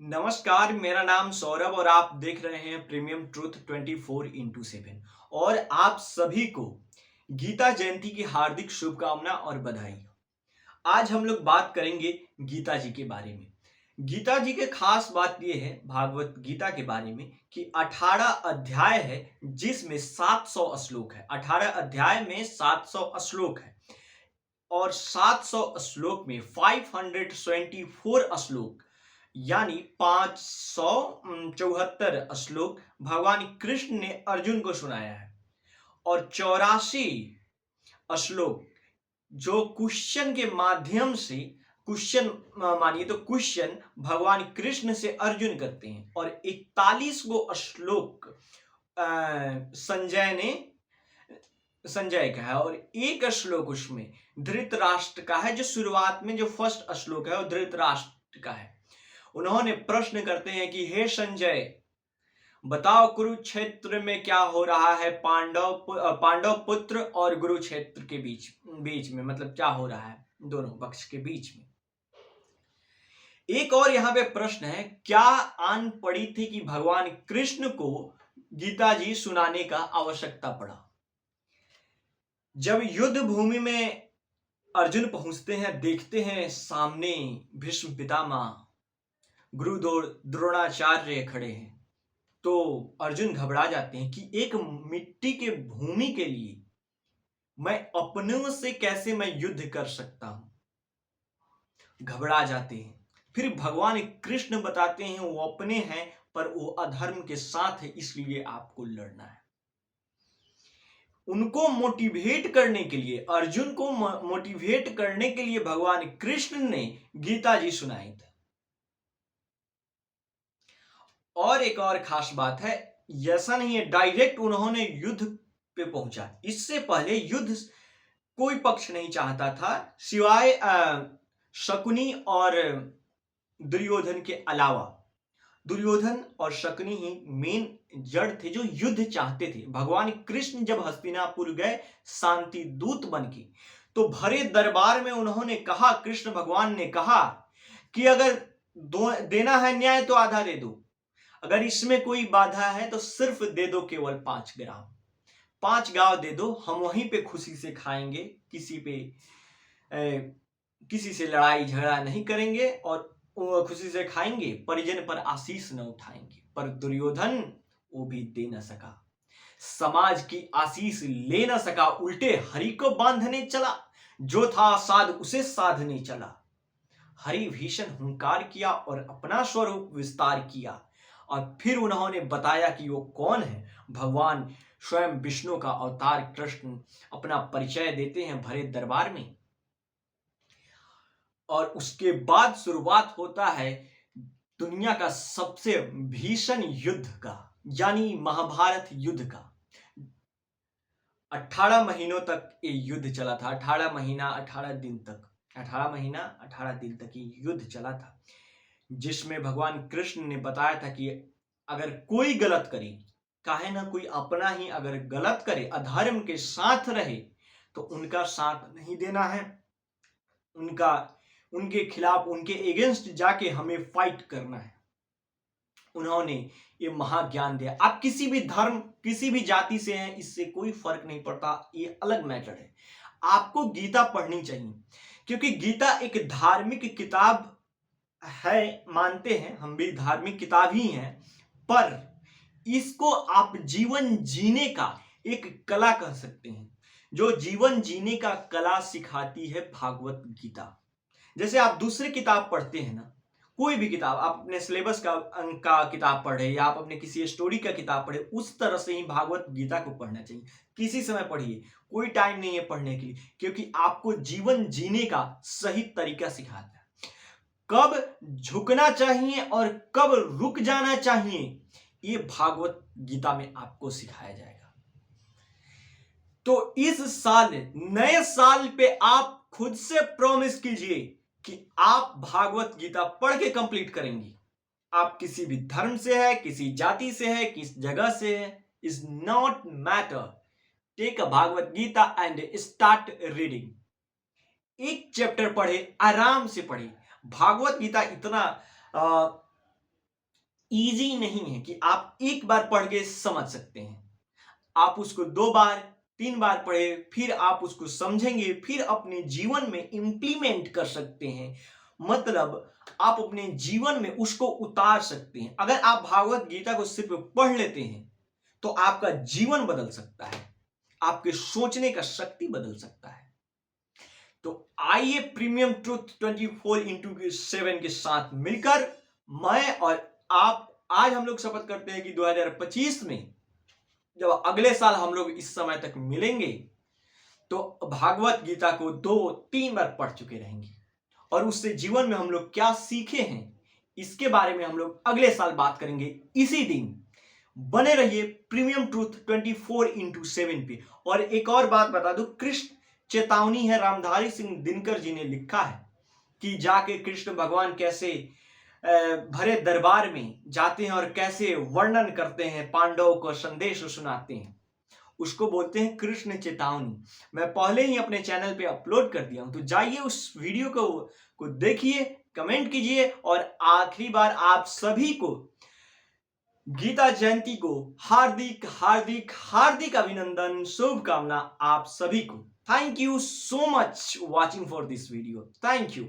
नमस्कार, मेरा नाम सौरभ और आप देख रहे हैं प्रीमियम ट्रूथ 24x7 और आप सभी को गीता जयंती की हार्दिक शुभकामना और बधाई। आज हम लोग बात करेंगे गीता जी के बारे में। गीता जी के खास बात यह है भागवत गीता के बारे में कि 18 अध्याय है जिसमें 700 श्लोक है। 18 अध्याय में 700 श्लोक है और 700 श्लोक में 524 श्लोक यानी 574 श्लोक भगवान कृष्ण ने अर्जुन को सुनाया है और 84 श्लोक जो क्वेश्चन के माध्यम से क्वेश्चन मानिए तो क्वेश्चन भगवान कृष्ण से अर्जुन करते हैं और 41 गो श्लोक संजय का है और एक श्लोक उसमें धृतराष्ट्र का है। जो शुरुआत में जो फर्स्ट श्लोक है वो धृतराष्ट्र का है। उन्होंने प्रश्न करते हैं कि हे संजय, बताओ कुरुक्षेत्र में क्या हो रहा है, पांडव पुत्र और कुरुक्षेत्र के बीच में मतलब क्या हो रहा है दोनों पक्ष के बीच में। एक और यहाँ पे प्रश्न है, क्या आन पड़ी थी कि भगवान कृष्ण को गीता जी सुनाने का आवश्यकता पड़ा। जब युद्ध भूमि में अर्जुन पहुंचते हैं, देखते हैं सामने भीष्म पितामह गुरु द्रोणाचार्य खड़े हैं तो अर्जुन घबरा जाते हैं कि एक मिट्टी के भूमि के लिए मैं अपनों से कैसे मैं युद्ध कर सकता हूं। घबरा जाते हैं। फिर भगवान कृष्ण बताते हैं वो अपने हैं पर वो अधर्म के साथ है, इसलिए आपको लड़ना है। उनको मोटिवेट करने के लिए, अर्जुन को मोटिवेट करने के लिए भगवान कृष्ण ने गीता जी सुनाई थी। और एक और खास बात है, ऐसा नहीं है डायरेक्ट उन्होंने युद्ध पे पहुंचा। इससे पहले युद्ध कोई पक्ष नहीं चाहता था सिवाय शकुनी और दुर्योधन के अलावा। दुर्योधन और शकुनी ही मेन जड़ थे जो युद्ध चाहते थे। भगवान कृष्ण जब हस्तिनापुर गए शांति दूत बनके तो भरे दरबार में उन्होंने कहा, कृष्ण भगवान ने कहा कि अगर देना है न्याय तो आधा दे दो, अगर इसमें कोई बाधा है तो सिर्फ दे दो केवल 5 ग्राम, 5 गांव दे दो, हम वहीं पे खुशी से खाएंगे, किसी से लड़ाई झगड़ा नहीं करेंगे और खुशी से खाएंगे, परिजन पर आशीष न उठाएंगे। पर दुर्योधन वो भी दे न सका, समाज की आशीष ले न सका, उल्टे हरि को बांधने चला, जो था साध उसे साधने चला। हरि भीषण हुंकार किया और अपना स्वरूप विस्तार किया और फिर उन्होंने बताया कि वो कौन है। भगवान स्वयं विष्णु का अवतार कृष्ण अपना परिचय देते हैं भरे दरबार में और उसके बाद शुरुआत होता है दुनिया का सबसे भीषण युद्ध का, यानी महाभारत युद्ध का। 18 महीनों तक ये युद्ध चला था। 18 महीना 18 दिन तक, 18 महीना 18 दिन तक ये युद्ध चला था, जिसमें भगवान कृष्ण ने बताया था कि अगर कोई गलत करे, काहे ना कोई अपना ही अगर गलत करे, अधर्म के साथ रहे तो उनका साथ नहीं देना है, उनके खिलाफ, उनके एगेंस्ट जाके हमें फाइट करना है। उन्होंने ये महाज्ञान दिया। आप किसी भी धर्म, किसी भी जाति से हैं, इससे कोई फर्क नहीं पड़ता, ये अलग मैटर है। आपको गीता पढ़नी चाहिए क्योंकि गीता एक धार्मिक किताब है, मानते हैं हम भी धार्मिक किताब ही है, पर इसको आप जीवन जीने का एक कला कह सकते हैं। जो जीवन जीने का कला सिखाती है भागवत गीता। जैसे आप दूसरी किताब पढ़ते हैं ना, कोई भी किताब आप अपने सिलेबस का किताब पढ़े या आप अपने किसी स्टोरी का किताब पढ़े, उस तरह से ही भागवत गीता को पढ़ना चाहिए। किसी समय पढ़िए, कोई टाइम नहीं है पढ़ने के लिए, क्योंकि आपको जीवन जीने का सही तरीका सिखाता है। कब झुकना चाहिए और कब रुक जाना चाहिए, ये भागवत गीता में आपको सिखाया जाएगा। तो इस साल, नए साल पे आप खुद से प्रॉमिस कीजिए कि आप भागवत गीता पढ़ के कंप्लीट करेंगी। आप किसी भी धर्म से है, किसी जाति से है, किस जगह से है, is not matter. Take a Bhagavad Gita and start reading. एक चैप्टर पढ़े, आराम से पढ़े। भागवत गीता इतना इजी नहीं है कि आप एक बार पढ़ के समझ सकते हैं। आप उसको 2 बार 3 बार पढ़े, फिर आप उसको समझेंगे, फिर अपने जीवन में इंप्लीमेंट कर सकते हैं। मतलब आप अपने जीवन में उसको उतार सकते हैं। अगर आप भागवत गीता को सिर्फ पढ़ लेते हैं तो आपका जीवन बदल सकता है, आपके सोचने का शक्ति बदल सकता है। तो आइए प्रीमियम ट्रूथ 24x7 के साथ मिलकर मैं और आप आज हम लोग शपथ करते हैं कि 2025 में जब अगले साल हम लोग इस समय तक मिलेंगे तो भागवत गीता को 2-3 बार पढ़ चुके रहेंगे और उससे जीवन में हम लोग क्या सीखे हैं इसके बारे में हम लोग अगले साल बात करेंगे इसी दिन। बने रहिए प्रीमियम ट्रूथ 24x7 पे। और एक और बात बता दूं, कृष्ण चेतावनी है, रामधारी सिंह दिनकर जी ने लिखा है कि जाके कृष्ण भगवान कैसे भरे दरबार में जाते हैं और कैसे वर्णन करते हैं, पांडवों को संदेश सुनाते हैं, उसको बोलते हैं कृष्ण चेतावनी। मैं पहले ही अपने चैनल पे अपलोड कर दिया हूं, तो जाइए उस वीडियो को देखिए, कमेंट कीजिए और आखिरी बार आप सभी को गीता जयंती को हार्दिक हार्दिक हार्दिक अभिनंदन, शुभकामना आप सभी को। Thank you so much watching for this video. Thank you.